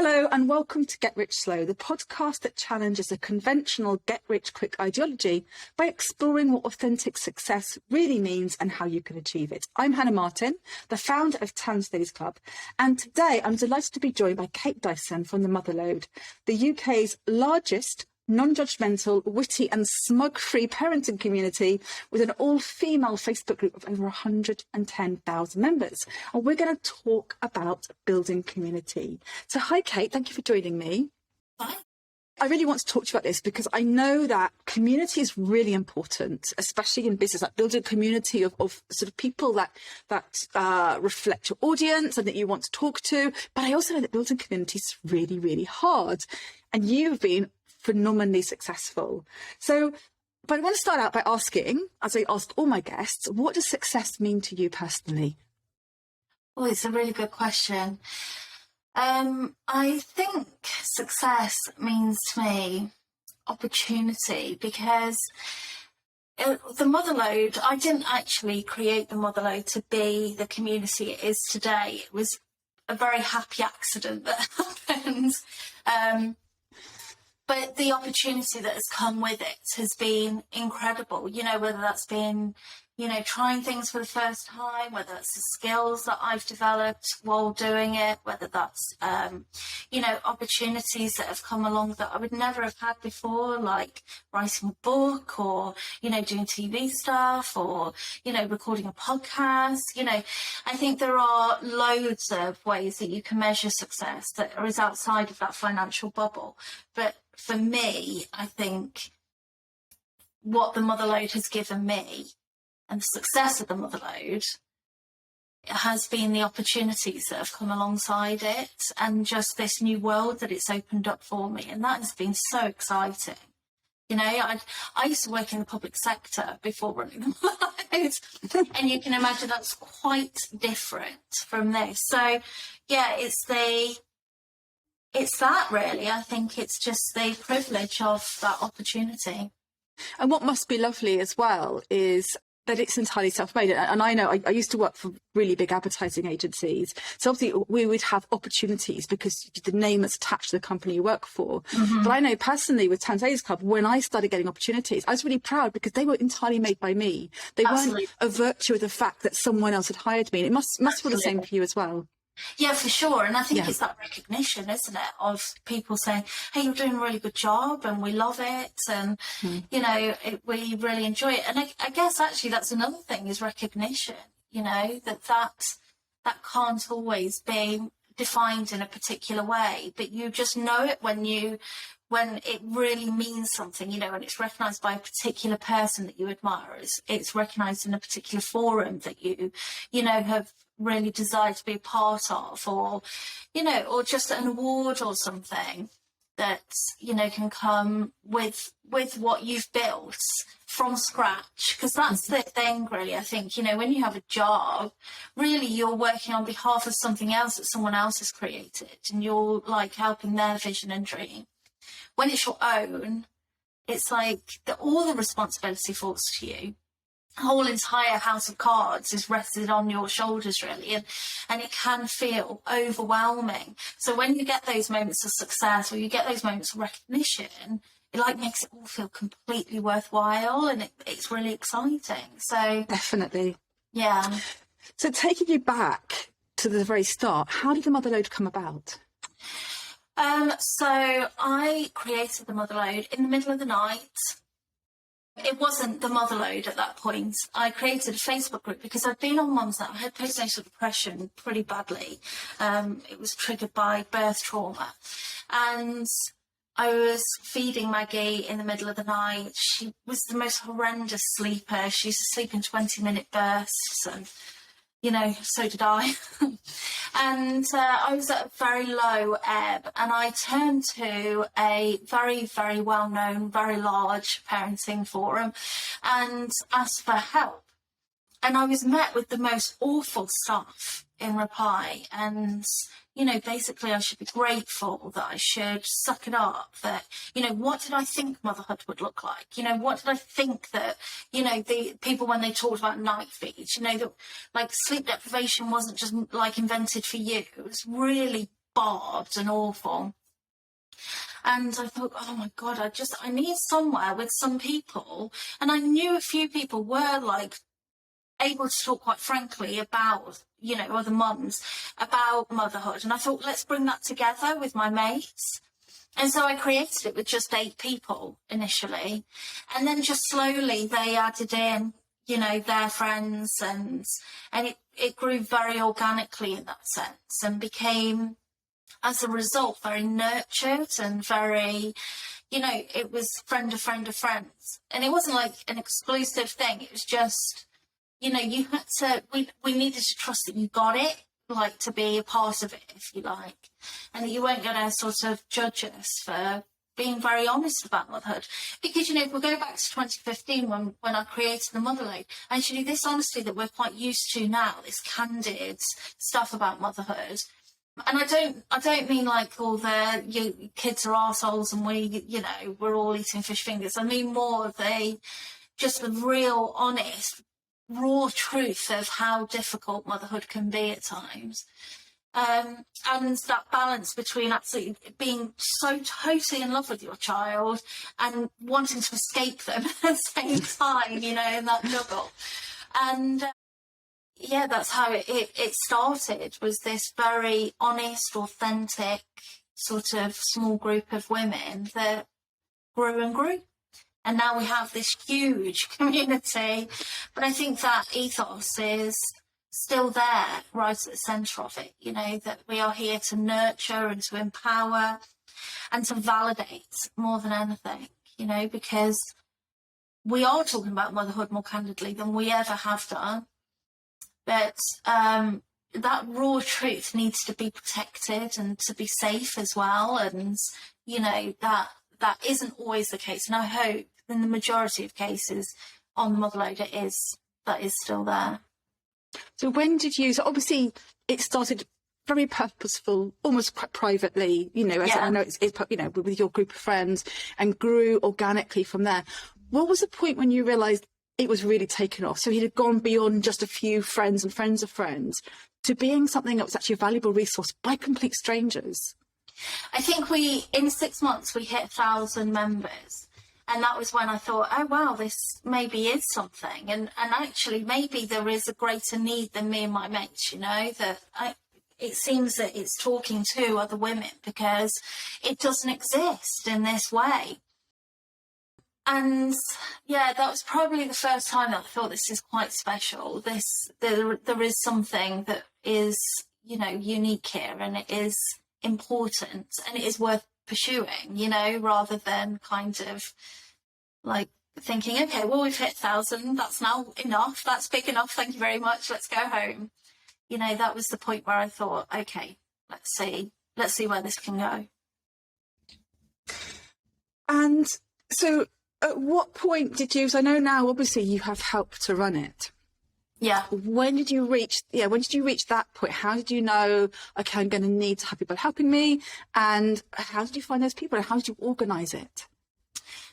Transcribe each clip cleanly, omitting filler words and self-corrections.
Hello and welcome to Get Rich Slow, the podcast that challenges a conventional get-rich-quick ideology by exploring what authentic success really means and how you can achieve it. I'm Hannah Martin, the founder of Tan Studies Club, and today I'm delighted to be joined by Kate Dyson from the Motherload, the UK's largest non-judgmental, witty and smug-free parenting community with an all-female Facebook group of over 110,000 members. And we're going to talk about building community. So hi, Kate. Thank you for joining me. Hi. I really want to talk to you about this because I know that community is really important, especially in business, like building a community of sort of people that reflect your audience and that you want to talk to. But I also know that building community is really, really hard. And you've been phenomenally successful. So, but I want to start out by asking, as I ask all my guests, what does success mean to you personally? Oh, it's a really good question. I think success means to me opportunity, because the Motherload, I didn't actually create the Motherload to be the community it is today. It was a very happy accident that happened. But the opportunity that has come with it has been incredible, you know, whether that's been, you know, trying things for the first time, whether that's the skills that I've developed while doing it, whether that's, you know, opportunities that have come along that I would never have had before, like writing a book or, you know, doing TV stuff or, you know, recording a podcast. You know, I think there are loads of ways that you can measure success that is outside of that financial bubble. But for me, I think what the Motherload has given me and the success of the Motherload has been the opportunities that have come alongside it and just this new world that it's opened up for me. And that has been so exciting. You know, I used to work in the public sector before running the Motherload, and you can imagine that's quite different from this. So, yeah, it's that really. I think it's just the privilege of that opportunity. And what must be lovely as well is that it's entirely self-made. And I know I used to work for really big advertising agencies. So obviously we would have opportunities because the name that's attached to the company you work for. Mm-hmm. But I know personally with Tan Studies Club, when I started getting opportunities, I was really proud because they were entirely made by me. They Absolutely. weren't a virtue of the fact that someone else had hired me. And it must feel the same for you as well. Yeah, for sure. And I think it's that recognition, isn't it, of people saying, hey, you're doing a really good job and we love it. And, you know, we really enjoy it. And I guess actually that's another thing is recognition, you know, that can't always be defined in a particular way, but you just know it when it really means something, you know, and it's recognised by a particular person that you admire. It's recognised in a particular forum that you know, have really desired to be a part of, or, you know, or just an award or something that, you know, can come with what you've built from scratch. Because that's the thing, really. I think, you know, when you have a job, really you're working on behalf of something else that someone else has created, and you're like helping their vision and dream. When it's your own, it's like all the responsibility falls to you. The whole entire house of cards is rested on your shoulders, really, and it can feel overwhelming. So when you get those moments of success or you get those moments of recognition, it like makes it all feel completely worthwhile, and it's really exciting. So Definitely. Yeah. So taking you back to the very start, how did the Motherload come about? So I created the Motherload in the middle of the night. It wasn't the Motherload at that point. I created a Facebook group because I'd been on Mumsnet. I had postnatal depression pretty badly. It was triggered by birth trauma. And I was feeding Maggie in the middle of the night. She was the most horrendous sleeper. She used to sleep in 20-minute bursts, and, you know, so did I. And I was at a very low ebb, and I turned to a very, very well-known, very large parenting forum and asked for help. And I was met with the most awful stuff in reply. And, you know, basically I should be grateful, that I should suck it up, that, you know, what did I think motherhood would look like? You know, what did I think that, you know, the people, when they talked about night feeds, you know, that like sleep deprivation wasn't just like invented for you. It was really barbed and awful. And I thought, oh my God, I need somewhere with some people. And I knew a few people were like able to talk quite frankly about, you know, other mums, about motherhood. And I thought, let's bring that together with my mates. And so I created it with just 8 people initially. And then just slowly they added in, you know, their friends, and it grew very organically in that sense, and became, as a result, very nurtured and very, you know, it was friend of friend of friends. And it wasn't like an exclusive thing. It was just, you know, you had to, we needed to trust that you got it, like to be a part of it, if you like. And that you weren't going to sort of judge us for being very honest about motherhood. Because, you know, if we go back to 2015 when I created the Motherload, actually this honesty that we're quite used to now, this candid stuff about motherhood. And I don't mean like all the your kids are arseholes and we, you know, we're all eating fish fingers. I mean more just the real, honest, raw truth of how difficult motherhood can be at times. And that balance between absolutely being so totally in love with your child and wanting to escape them at the same time, you know, in that juggle. And yeah, that's how it started, was this very honest, authentic sort of small group of women that grew and grew. And now we have this huge community. But I think that ethos is still there, right at the centre of it, you know, that we are here to nurture and to empower and to validate more than anything, you know, because we are talking about motherhood more candidly than we ever have done. But that raw truth needs to be protected and to be safe as well. And, you know, that isn't always the case. And I hope in the majority of cases on the Motherload that is still there. So when did you, so obviously it started very purposeful, almost quite privately, you know, as I know it's, you know, with your group of friends, and grew organically from there. What was the point when you realised it was really taken off? So it had gone beyond just a few friends and friends of friends to being something that was actually a valuable resource by complete strangers. I think in 6 months, we hit 1,000 members. And that was when I thought, oh, wow, this maybe is something. And actually, maybe there is a greater need than me and my mates, you know, it seems that it's talking to other women because it doesn't exist in this way. And yeah, that was probably the first time that I thought this is quite special. There is something that is, you know, unique here, and it is important, and it is worth pursuing, you know, rather than kind of like thinking, okay, well, we've hit 1,000, that's now enough, that's big enough, thank you very much, let's go home. You know, that was the point where I thought, okay, let's see where this can go. And so at what point did you, so I know now obviously you have help to run it. Yeah. When did you reach that point? How did you know, okay, I'm going to need to have people helping me? And how did you find those people, and how did you organise it?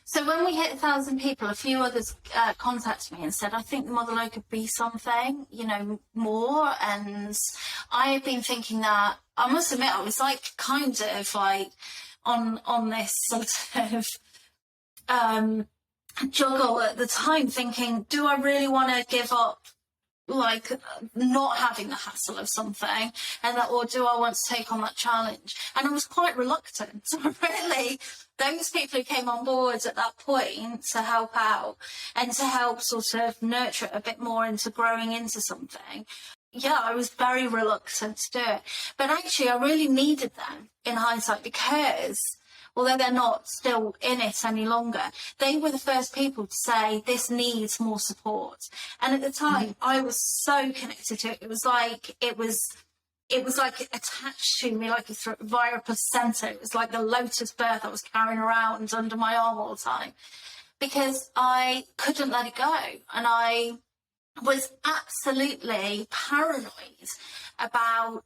So when we hit 1,000 people, a few others contacted me and said, I think the Motherload could be something, you know, more. And I had been thinking that, I must admit, I was like kind of like on this sort of juggle at the time, thinking, do I really want to give up like not having the hassle of something, or do I want to take on that challenge? And I was quite reluctant. So really, those people who came on board at that point to help out and to help sort of nurture it a bit more into growing into something, yeah, I was very reluctant to do it. But actually, I really needed them in hindsight, because although they're not still in it any longer, they were the first people to say, this needs more support. And at the time, I was so connected to it. It was like attached to me, like via a placenta. It was like the lotus birth I was carrying around under my arm all the time, because I couldn't let it go. And I was absolutely paranoid about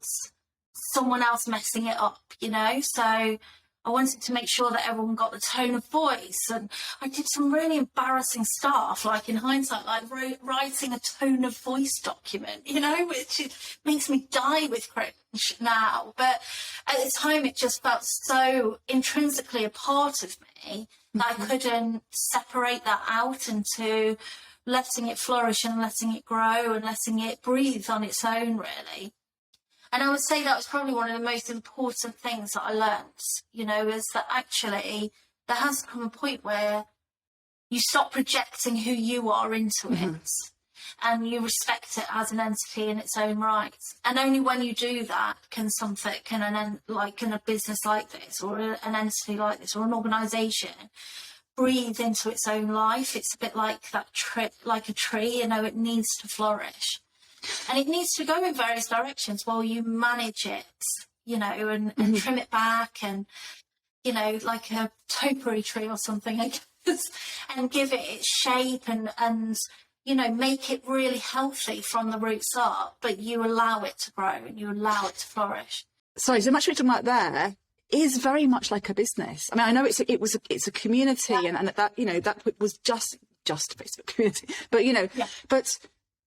someone else messing it up, you know? So I wanted to make sure that everyone got the tone of voice. And I did some really embarrassing stuff, like in hindsight, like writing a tone of voice document, you know, which makes me die with cringe now. But at the time, it just felt so intrinsically a part of me that I couldn't separate that out into letting it flourish and letting it grow and letting it breathe on its own, really. And I would say that was probably one of the most important things that I learned, you know, is that actually there has come a point where you stop projecting who you are into it and you respect it as an entity in its own right. And only when you do that can a business like this or an entity like this or an organisation breathe into its own life. It's a bit like like a tree, you know, it needs to flourish. And it needs to go in various directions while you manage it, you know, and trim it back and, you know, like a topiary tree or something, I guess, and give it its shape and, you know, make it really healthy from the roots up, but you allow it to grow and you allow it to flourish. Sorry, so much we're talking about there is very much like a business. I mean, I know it's a community and that, you know, that was just a Facebook community, but, you know, but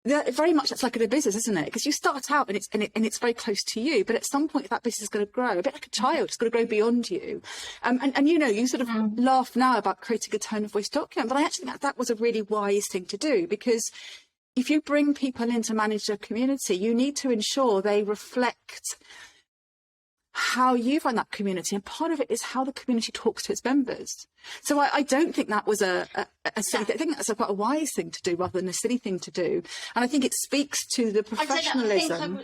very much it's like in a business, isn't it? Because you start out and it's very close to you, but at some point that business is going to grow a bit like a child. It's going to grow beyond you. And you know, you sort of laugh now about creating a tone of voice document, but I actually think that was a really wise thing to do, because if you bring people in to manage a community, you need to ensure they reflect how you run that community, and part of it is how the community talks to its members. So I don't think that was a silly thing. I think that's quite a wise thing to do rather than a silly thing to do. And I think it speaks to the professionalism.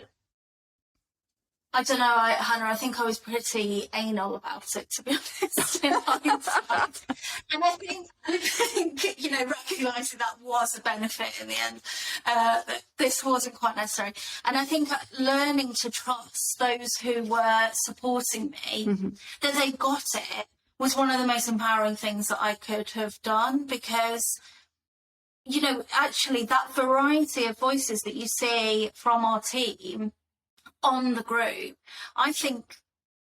I don't know, Hannah, I think I was pretty anal about it, to be honest, in hindsight. And I think, you know, recognising that was a benefit in the end, that this wasn't quite necessary. And I think learning to trust those who were supporting me, that they got it, was one of the most empowering things that I could have done, because, you know, actually that variety of voices that you see from our team on the group, I think,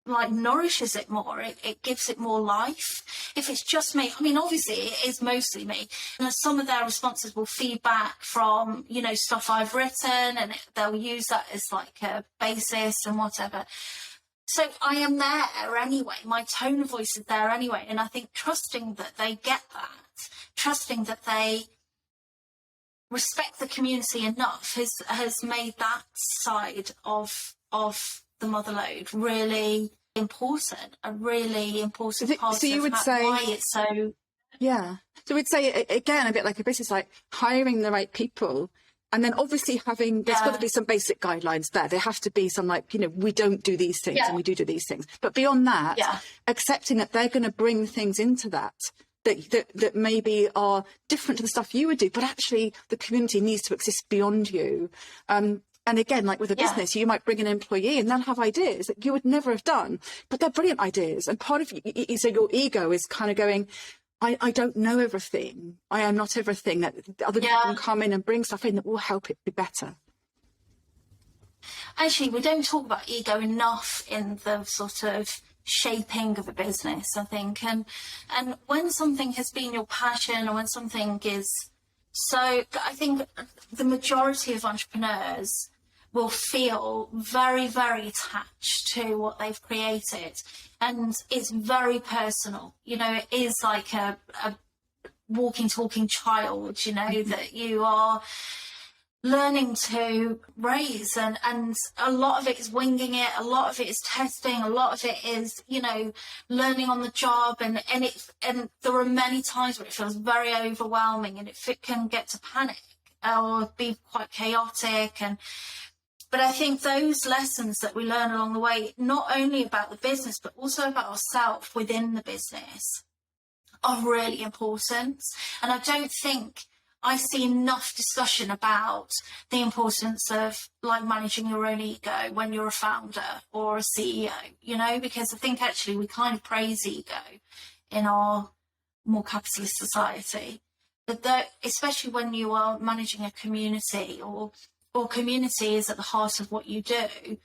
like, nourishes it more. It gives it more life. If it's just me, I mean, obviously it is mostly me, and some of their responses will feedback from, you know, stuff I've written, and they'll use that as like a basis and whatever. So I am there anyway. My tone of voice is there anyway, and I think trusting that they get that, trusting that they respect the community enough has made that side of the motherload really important, a really important part so you of would say why it's so. Yeah. So we'd say again a bit like a business, like hiring the right people, and then obviously there's got to be some basic guidelines there. There have to be some, like, you know, we don't do these things and we do these things. But beyond that, accepting that they're going to bring things into that maybe are different to the stuff you would do, but actually the community needs to exist beyond you. And again, like with a business, you might bring an employee and they'll have ideas that you would never have done, but they're brilliant ideas. And part of you, so your ego is kind of going, I don't know everything. I am not everything. That other people can come in and bring stuff in that will help it be better. Actually, we don't talk about ego enough in the sort of shaping of a business, I think. And when something has been your passion, or when something is so, I think the majority of entrepreneurs will feel very, very attached to what they've created. And it's very personal. You know, it is like a walking, talking child, you know, that you are learning to raise, and a lot of it is winging it, a lot of it is testing, a lot of it is, you know, learning on the job, and there are many times where it feels very overwhelming, and it can get to panic or be quite chaotic. But I think those lessons that we learn along the way, not only about the business but also about ourselves within the business, are really important. And I don't think I see enough discussion about the importance of, like, managing your own ego when you're a founder or a CEO, you know, because I think actually we kind of praise ego in our more capitalist society. But especially when you are managing a community, or community is at the heart of what you do,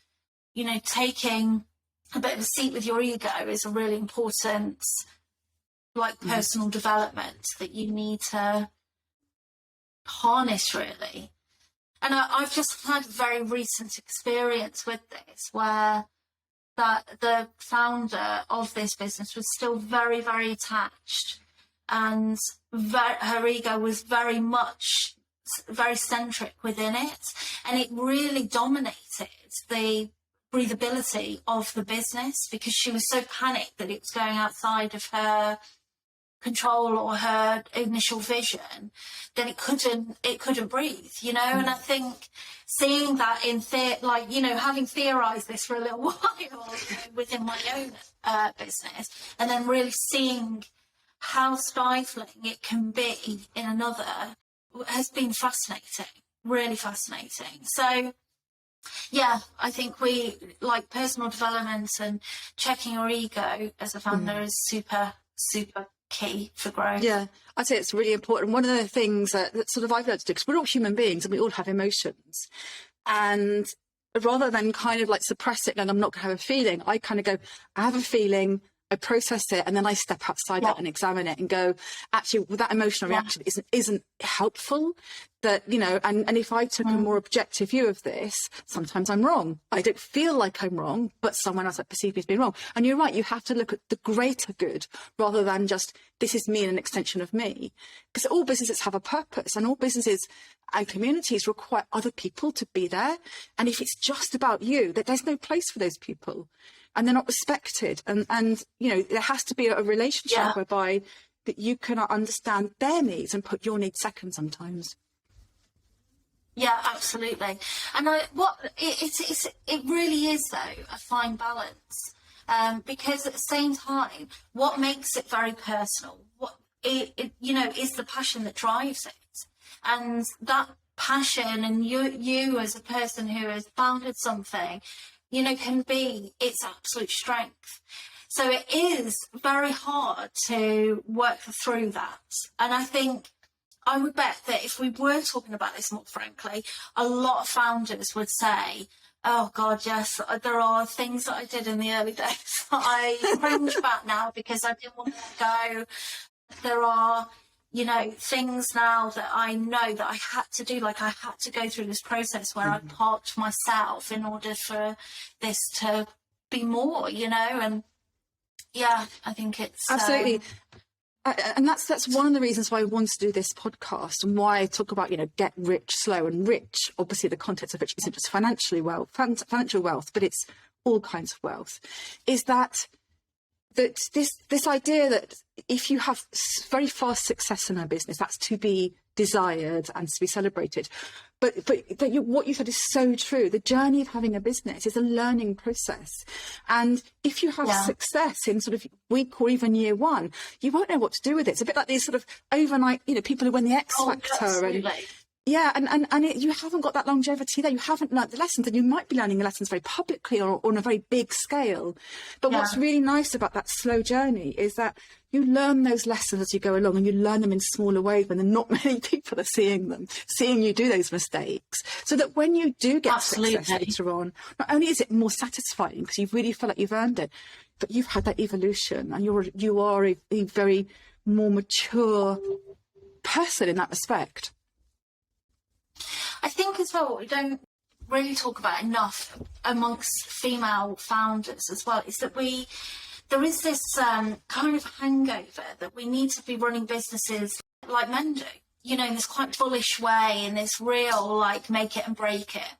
you know, taking a bit of a seat with your ego is a really important, like, personal development that you need to harness, really. And I've just had a very recent experience with this, where that the founder of this business was still very, very attached, and her ego was very centric within it, and it really dominated the breathability of the business, because she was so panicked that it was going outside of her control or her initial vision, then it couldn't breathe, you know. And I think seeing that having theorized this for a little while within my own business, and then really seeing how stifling it can be in another, has been fascinating, really fascinating. So yeah, I think we, like, personal development and checking your ego as a founder is super, super key for growth. Yeah, I'd say it's really important. One of the things that sort of I've learned to do, because we're all human beings and we all have emotions, and rather than kind of like suppress it and I'm not going to have a feeling, I kind of go, I have a feeling, I process it, and then I step outside that and examine it and go, actually, well, that emotional reaction isn't helpful. That, you know, and if I took a more objective view of this, sometimes I'm wrong. I don't feel like I'm wrong, but someone else might perceive me as being wrong. And you're right, you have to look at the greater good rather than just, this is me and an extension of me. Because all businesses have a purpose, and all businesses and communities require other people to be there. And if it's just about you, that there's no place for those people, and they're not respected. And you know, there has to be a relationship whereby that you can understand their needs and put your needs second sometimes. Yeah, absolutely. And it really is, though, a fine balance, because at the same time, what makes it very personal, what is the passion that drives it, and that passion, and you as a person who has founded something, you know, can be its absolute strength. So it is very hard to work through that, and I think, I would bet that if we were talking about this more frankly, a lot of founders would say, oh God, yes, there are things that I did in the early days that I cringe back now because I didn't want to go. There are, you know, things now that I know that I had to do, like I had to go through this process where I parked myself in order for this to be more, you know. And yeah, I think it's... Absolutely. And that's one of the reasons why I wanted to do this podcast, and why I talk about, you know, get rich slow. And rich, obviously the context of which isn't just financial wealth, but it's all kinds of wealth, is that this idea that if you have very fast success in a business, that's to be desired and to be celebrated. But what you said is so true. The journey of having a business is a learning process. And if you have success in sort of week or even year one, you won't know what to do with it. It's a bit like these sort of overnight, you know, people who win the X Factor. You haven't got that longevity there. You haven't learnt the lessons, and you might be learning the lessons very publicly or on a very big scale. But what's really nice about that slow journey is that you learn those lessons as you go along, and you learn them in smaller ways when not many people are seeing you do those mistakes. So that when you do get success later on, not only is it more satisfying because you really feel like you've earned it, but you've had that evolution, and you are a very more mature person in that respect. I think as well, what we don't really talk about enough amongst female founders as well is that there is this kind of hangover that we need to be running businesses like men do, you know, in this quite bullish way, in this real, like, make it and break it.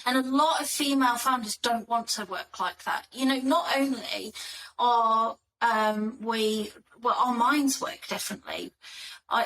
And a lot of female founders don't want to work like that. You know, not only are our minds work differently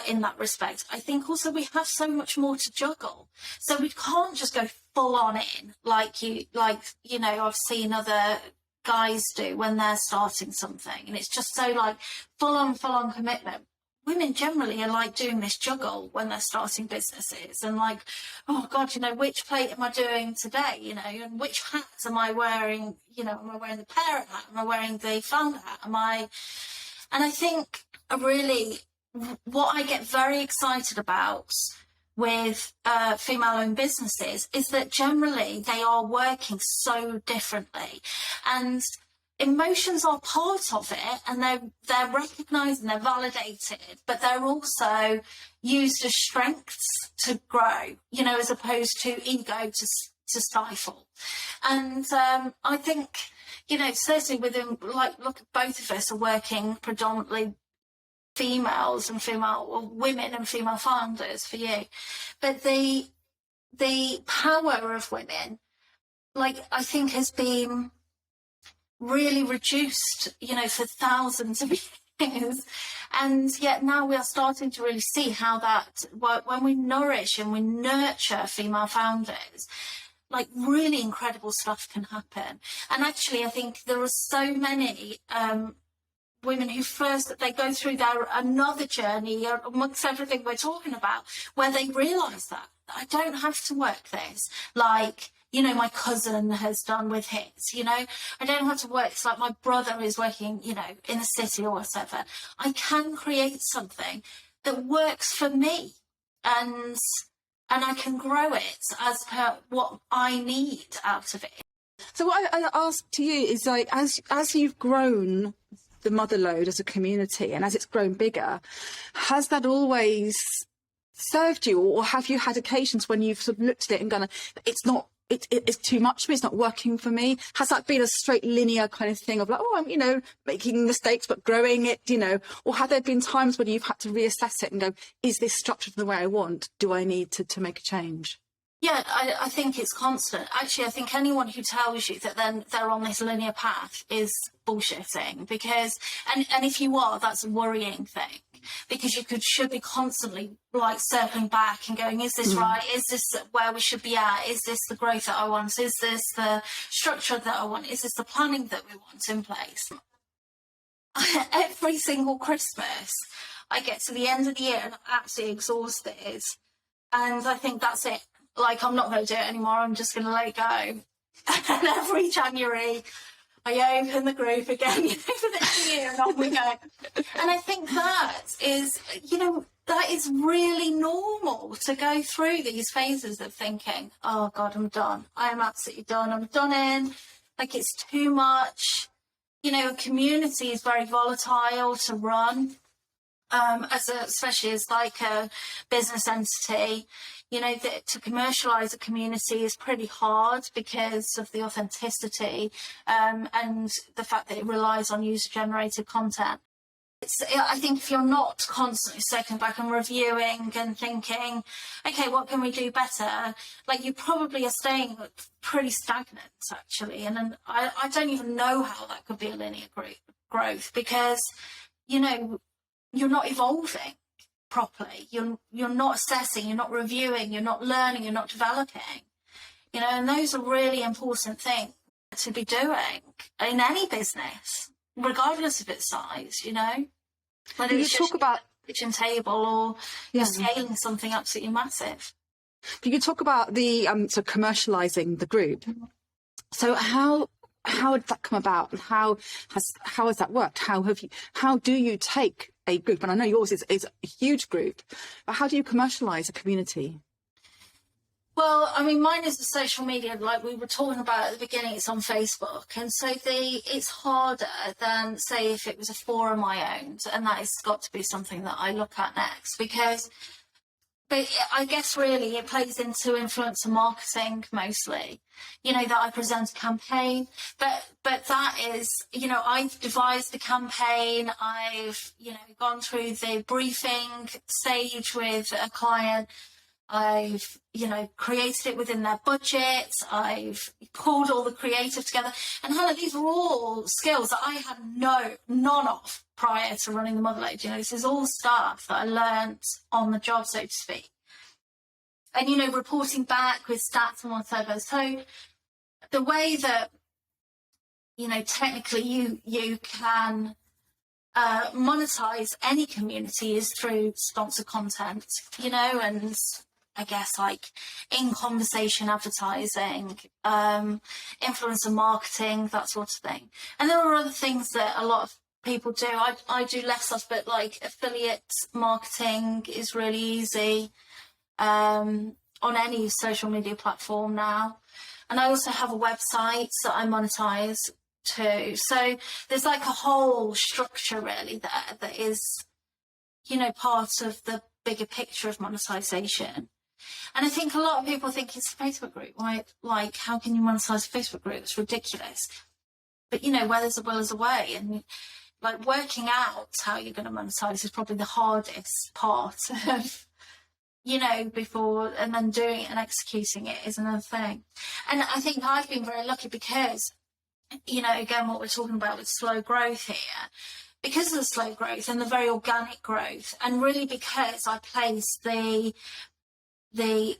in that respect, I think also we have so much more to juggle. So we can't just go full on in like you know, I've seen other guys do when they're starting something, and it's just so like full on commitment. Women generally are like doing this juggle when they're starting businesses, and like, oh God, you know, which plate am I doing today? You know, and which hats am I wearing? You know, am I wearing the parent hat? Am I wearing the founder hat? And I think really what I get very excited about with female-owned businesses is that generally they are working so differently, and emotions are part of it, and they're recognised and they're validated, but they're also used as strengths to grow, you know, as opposed to ego to stifle. And I think, you know, certainly within, like, look, both of us are working predominantly females and women and female founders for you, but the power of women, like, I think has been really reduced, you know, for thousands of years, and yet now we are starting to really see how that, when we nourish and we nurture female founders, like, really incredible stuff can happen. And actually, I think there are so many women who they go through another journey amongst everything we're talking about, where they realise that I don't have to work this, like, you know, my cousin has done with his, you know, I don't have to work. It's like my brother is working, you know, in the city or whatever. I can create something that works for me, and I can grow it as per what I need out of it. So what I ask to you is, like, as you've grown the Motherload as a community, and as it's grown bigger, has that always served you, or have you had occasions when you've sort of looked at it and gone, it's too much for me, it's not working for me? Has that been a straight linear kind of thing of like, oh, I'm, you know, making mistakes but growing it, you know? Or have there been times when you've had to reassess it and go, is this structured the way I want? Do I need to make a change? Yeah, I think it's constant. Actually, I think anyone who tells you that then they're on this linear path is bullshitting, because, and if you are, that's a worrying thing, because you should be constantly, like, circling back and going, is this right? Is this where we should be at? Is this the growth that I want? Is this the structure that I want? Is this the planning that we want in place? Every single Christmas, I get to the end of the year and I'm absolutely exhausted, and I think that's it. Like, I'm not going to do it anymore, I'm just going to let it go. And every January, I open the group again, you know, for the new year, and on we go. And I think that is, you know, that is really normal, to go through these phases of thinking, oh God, I'm done. I am absolutely done. I'm done in. Like, it's too much. You know, a community is very volatile to run, especially as like a business entity. You know, to commercialise a community is pretty hard because of the authenticity and the fact that it relies on user-generated content. I think if you're not constantly circling back and reviewing and thinking, okay, what can we do better? Like, you probably are staying pretty stagnant, actually. And then I don't even know how that could be a linear growth, because, you know, you're not evolving properly. You're not assessing, you're not reviewing, you're not learning, you're not developing. You know, and those are really important things to be doing in any business, regardless of its size, you know. Whether you it's talk about kitchen table or you're scaling something absolutely massive. You could talk about the so commercializing the group. So how did that come about, and how has that worked? How do you take a group, and I know yours is a huge group, but how do you commercialize a community? Well, I mean, mine is the social media, like we were talking about at the beginning. It's on Facebook, and so it's harder than, say, if it was a forum I owned, and that has got to be something that I look at next, because, but I guess really it plays into influencer marketing mostly. You know, that I present a campaign, but that is, you know, I've devised the campaign, I've, you know, gone through the briefing stage with a client, I've, you know, created it within their budget, I've pulled all the creative together, and Hannah, these are all skills that I had none of prior to running the Motherload. You know, this is all stuff that I learnt on the job, so to speak. And, you know, reporting back with stats and whatever. So the way that, you know, technically you can monetize any community is through sponsored content, you know, and I guess like in conversation advertising, influencer marketing, that sort of thing. And there are other things that a lot of people do. I do less of, but like affiliate marketing is really easy. on any social media platform now. And I also have a website that I monetize too. So there's like a whole structure really there that is, you know, part of the bigger picture of monetization. And I think a lot of people think it's a Facebook group, right? Like, how can you monetize a Facebook group? It's ridiculous. But, you know, where there's a will, there's a way. And like working out how you're going to monetize is probably the hardest part of, you know, before, and then doing it and executing it is another thing. And I think I've been very lucky because, you know, again, what we're talking about with slow growth here, because of the slow growth and the very organic growth, and really because I place the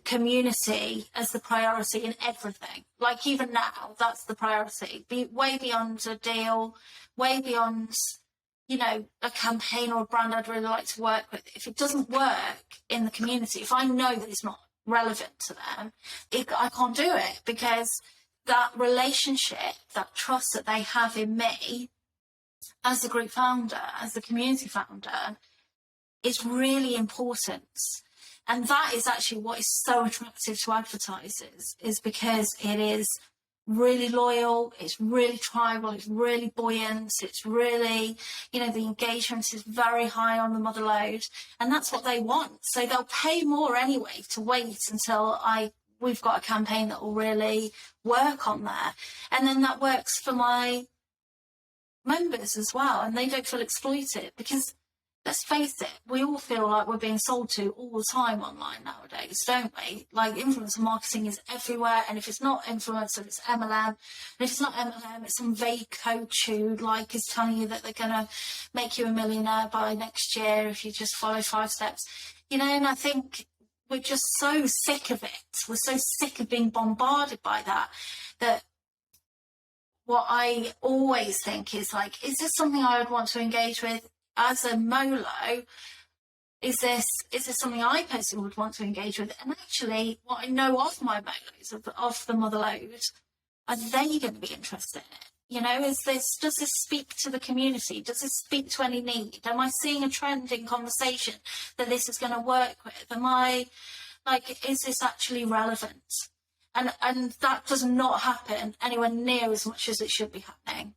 community as the priority in everything. Like even now, that's the priority. Way beyond a deal, way beyond, you know, a campaign or a brand I'd really like to work with. If it doesn't work in the community, if I know that it's not relevant to them, I can't do it, because that relationship, that trust that they have in me as the group founder, as the community founder, is really important. And that is actually what is so attractive to advertisers, is because it is really loyal, it's really tribal, it's really buoyant, it's really, you know, the engagement is very high on the mother load, and that's what they want. So they'll pay more anyway to wait until we've got a campaign that will really work on there. And then that works for my members as well, and they don't feel exploited, because let's face it, we all feel like we're being sold to all the time online nowadays, don't we? Like, influencer marketing is everywhere, and if it's not influencer, it's MLM. And if it's not MLM, it's some vague coach who, like, is telling you that they're going to make you a millionaire by next year if you just follow 5 steps. You know, and I think we're just so sick of it. We're so sick of being bombarded by that, that what I always think is, like, is this something I would want to engage with? As a Molo, is this something I personally would want to engage with? And actually, what I know of my Molos, of the motherload, are they going to be interested in it? You know, does this speak to the community? Does this speak to any need? Am I seeing a trend in conversation that this is going to work with? Am I, like, is this actually relevant? And that does not happen anywhere near as much as it should be happening,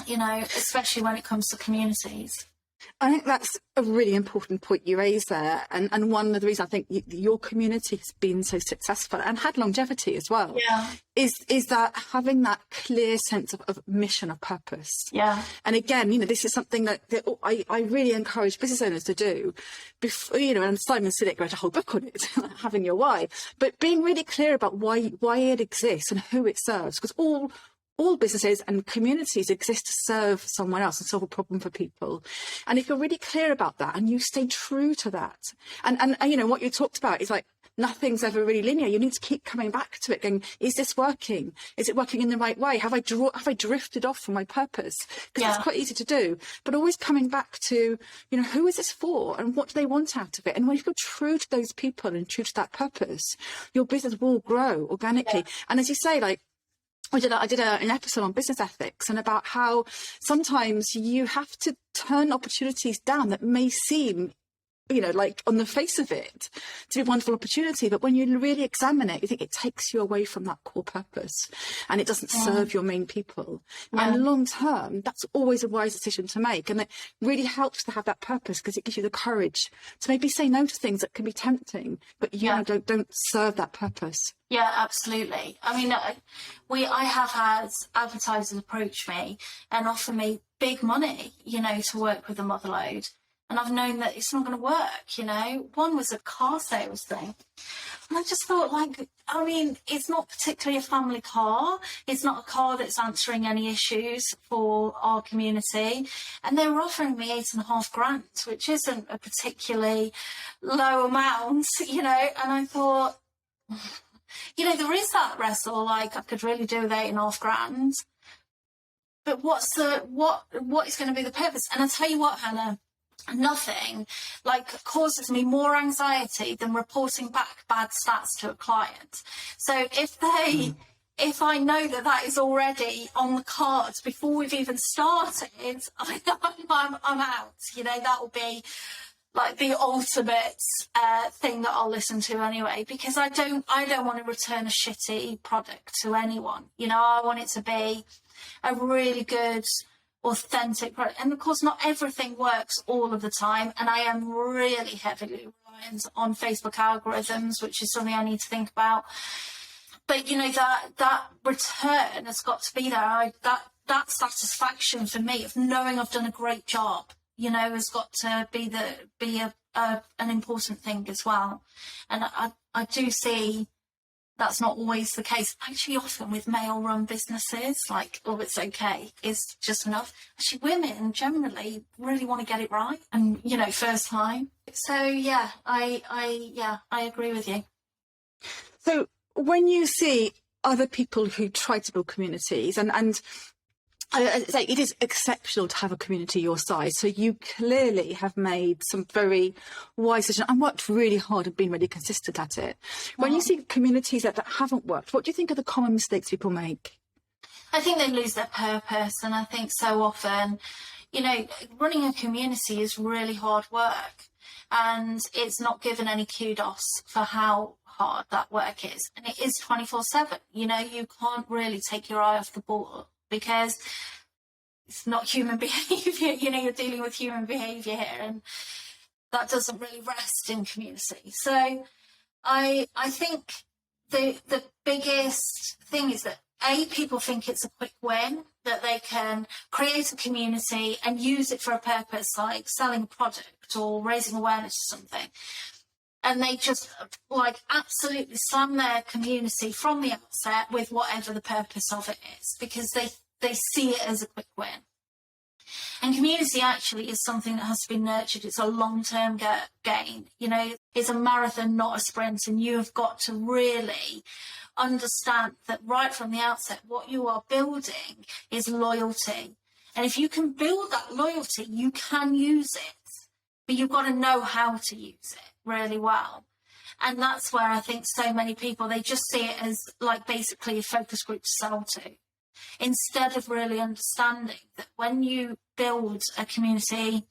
you know, especially when it comes to communities. I think that's a really important point you raised there, and one of the reasons I think your community has been so successful and had longevity as well, is that having that clear sense of mission, of purpose. Yeah. And again, you know, this is something that I really encourage business owners to do. Before, you know, and Simon Sinek wrote a whole book on it, having your why, but being really clear about why it exists and who it serves, because all businesses and communities exist to serve someone else and solve a problem for people. And if you're really clear about that and you stay true to that, and you know, what you talked about is like, nothing's ever really linear. You need to keep coming back to it, going, is this working? Is it working in the right way? Have I drifted off from my purpose? Because it's quite easy to do, but always coming back to, you know, who is this for and what do they want out of it? And when you're true to those people and true to that purpose, your business will grow organically. Yeah. And as you say, like, I did an episode on business ethics and about how sometimes you have to turn opportunities down that may seem, you know, like on the face of it to be a wonderful opportunity, but when you really examine it, you think it takes you away from that core purpose and it doesn't serve your main people. And long term, that's always a wise decision to make, and it really helps to have that purpose because it gives you the courage to maybe say no to things that can be tempting, but you know, don't serve that purpose. Yeah, absolutely. I mean, I have had advertisers approach me and offer me big money, you know, to work with the motherload. And I've known that it's not going to work, you know. One was a car sales thing. And I just thought, like, I mean, it's not particularly a family car. It's not a car that's answering any issues for our community. And they were offering me £8,500, which isn't a particularly low amount, you know. And I thought, you know, there is that wrestle, like, I could really do with £8,500. But what is going to be the purpose? And I tell you what, Hannah, nothing like causes me more anxiety than reporting back bad stats to a client. So if I know that is already on the cards before we've even started, I'm out. You know, that will be like the ultimate thing that I'll listen to anyway, because I don't want to return a shitty product to anyone. You know, I want it to be a really good, authentic product. And of course, not everything works all of the time. And I am really heavily reliant on Facebook algorithms, which is something I need to think about. But, you know, that return has got to be there. That satisfaction for me of knowing I've done a great job, you know, has got to be an important thing as well. And I do see that's not always the case. Actually, often with male-run businesses, like, oh, it's okay, is just enough. Actually, women generally really want to get it right, and, you know, first time. So yeah, I agree with you. So when you see other people who try to build communities, and I say it is exceptional to have a community your size. So you clearly have made some very wise decisions and worked really hard and been really consistent at it. When you see communities that haven't worked, what do you think are the common mistakes people make? I think they lose their purpose, and I think so often, you know, running a community is really hard work, and it's not given any kudos for how hard that work is. And it is 24/7. You know, you can't really take your eye off the ball, because it's not human behaviour. You know, you're dealing with human behaviour here, and that doesn't really rest in community. So I think the biggest thing is that people think it's a quick win, that they can create a community and use it for a purpose like selling a product or raising awareness or something. And they just like absolutely slam their community from the outset with whatever the purpose of it is, because they see it as a quick win. And community actually is something that has to be nurtured. It's a long-term gain. You know, it's a marathon, not a sprint. And you have got to really understand that right from the outset, what you are building is loyalty. And if you can build that loyalty, you can use it, but you've got to know how to use it really well. And that's where I think so many people, they just see it as like basically a focus group to sell to, instead of really understanding that when you build a community,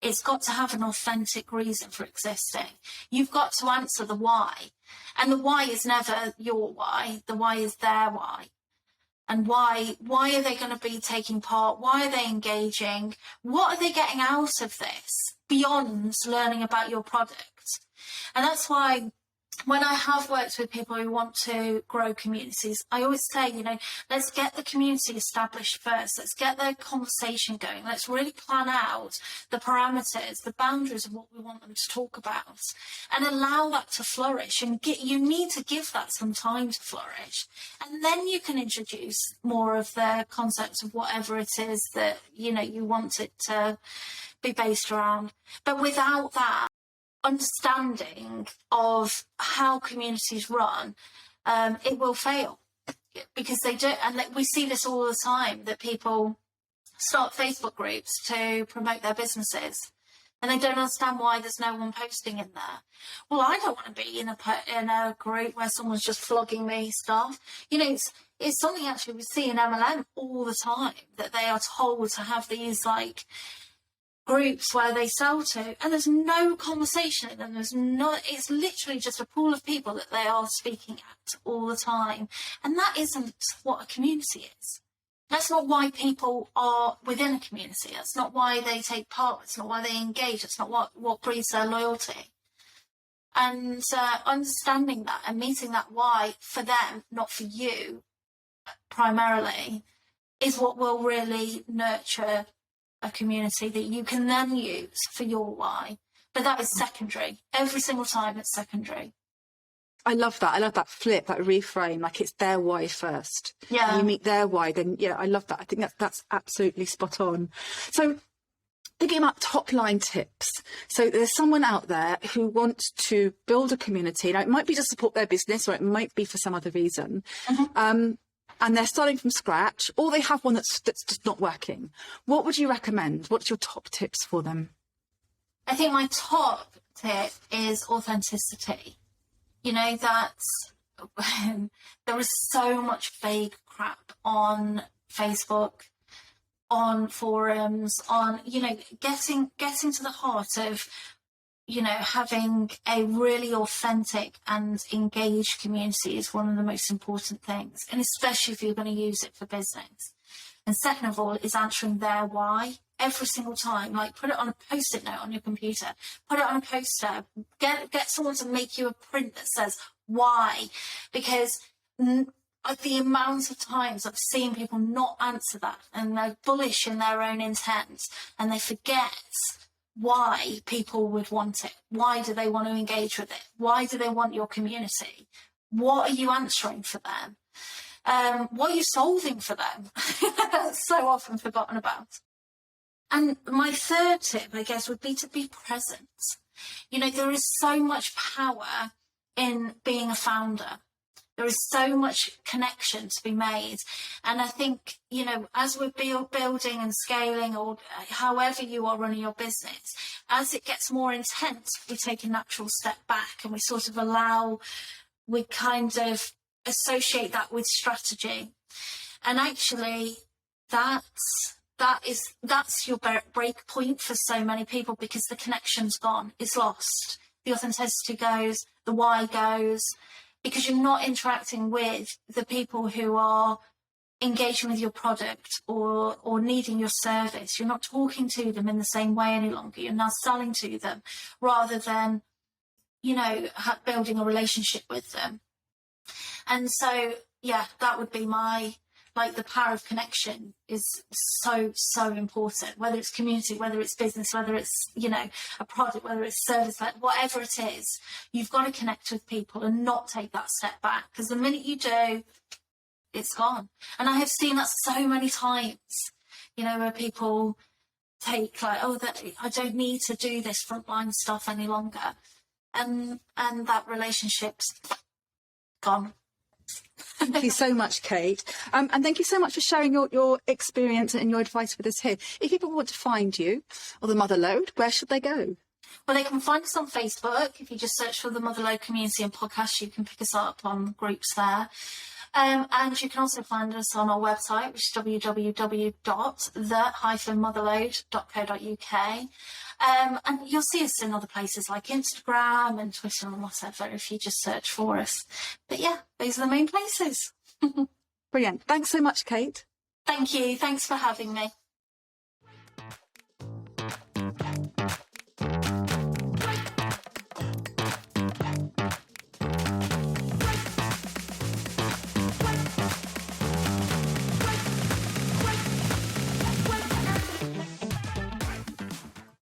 it's got to have an authentic reason for existing. You've got to answer the why. And the why is never your why. The why is their why. And why are they going to be taking part? Why are they engaging? What are they getting out of this beyond learning about your product? And that's why when I have worked with people who want to grow communities, I always say, you know, let's get the community established first. Let's get the conversation going. Let's really plan out the parameters, the boundaries of what we want them to talk about, and allow that to flourish. And you need to give that some time to flourish. And then you can introduce more of the concepts of whatever it is that, you know, you want it to be based around. But without that understanding of how communities run, it will fail, because they do. And we see this all the time, that people start Facebook groups to promote their businesses, and they don't understand why there's no one posting in there. Well, I don't want to be in a group where someone's just flogging me stuff. You know, it's something actually we see in MLM all the time, that they are told to have these like groups where they sell to, and there's no conversation in them. It's literally just a pool of people that they are speaking at all the time. And that isn't what a community is. That's not why people are within a community. That's not why they take part. It's not why they engage. It's not what breeds their loyalty. And understanding that and meeting that why for them, not for you primarily, is what will really nurture a community that you can then use for your why. But that is secondary. Every single time it's secondary. I love that. I love that flip, that reframe, like it's their why first. Yeah. You meet their why, then yeah, I love that. I think that's absolutely spot on. So thinking about top line tips. So there's someone out there who wants to build a community. Now it might be to support their business, or it might be for some other reason. Mm-hmm. And they're starting from scratch, or they have one that's just not working. What would you recommend? What's your top tips for them? I think my top tip is authenticity. You know, that's there is so much vague crap on Facebook, on forums, on, you know, getting to the heart of you know, having a really authentic and engaged community is one of the most important things, and especially if you're going to use it for business. And second of all is answering their why every single time. Like, put it on a post-it note on your computer, put it on a poster, get someone to make you a print that says why, because the amount of times I've seen people not answer that, and they're bullish in their own intent, and they forget why people would want it. Why do they want to engage with it? Why do they want your community? What are you answering for them? What are you solving for them? That's so often forgotten about. And my third tip, I guess, would be to be present. You know, there is so much power in being a founder. There is so much connection to be made. And I think, you know, as we're building and scaling, or however you are running your business, as it gets more intense, we take a natural step back, and we kind of associate that with strategy. And actually that's your break point for so many people, because the connection's gone, it's lost, the authenticity goes, the why goes, because you're not interacting with the people who are engaging with your product or needing your service. You're not talking to them in the same way any longer. You're now selling to them rather than, you know, building a relationship with them. And so, yeah, that would be the power of connection is so important, whether it's community, whether it's business, whether it's, you know, a product, whether it's service, whatever it is, you've got to connect with people and not take that step back, because the minute you do, it's gone. And I have seen that so many times, you know, where people take I don't need to do this frontline stuff any longer, and that relationship's gone. Thank you so much, Kate. And thank you so much for sharing your experience and your advice with us here. If people want to find you or the Motherload, where should they go? Well, they can find us on Facebook. If you just search for the Motherload Community and Podcast, you can pick us up on groups there. And you can also find us on our website, which is www.the-motherload.co.uk. And you'll see us in other places like Instagram and Twitter and whatever if you just search for us. But yeah, these are the main places. Brilliant. Thanks so much, Kate. Thank you. Thanks for having me.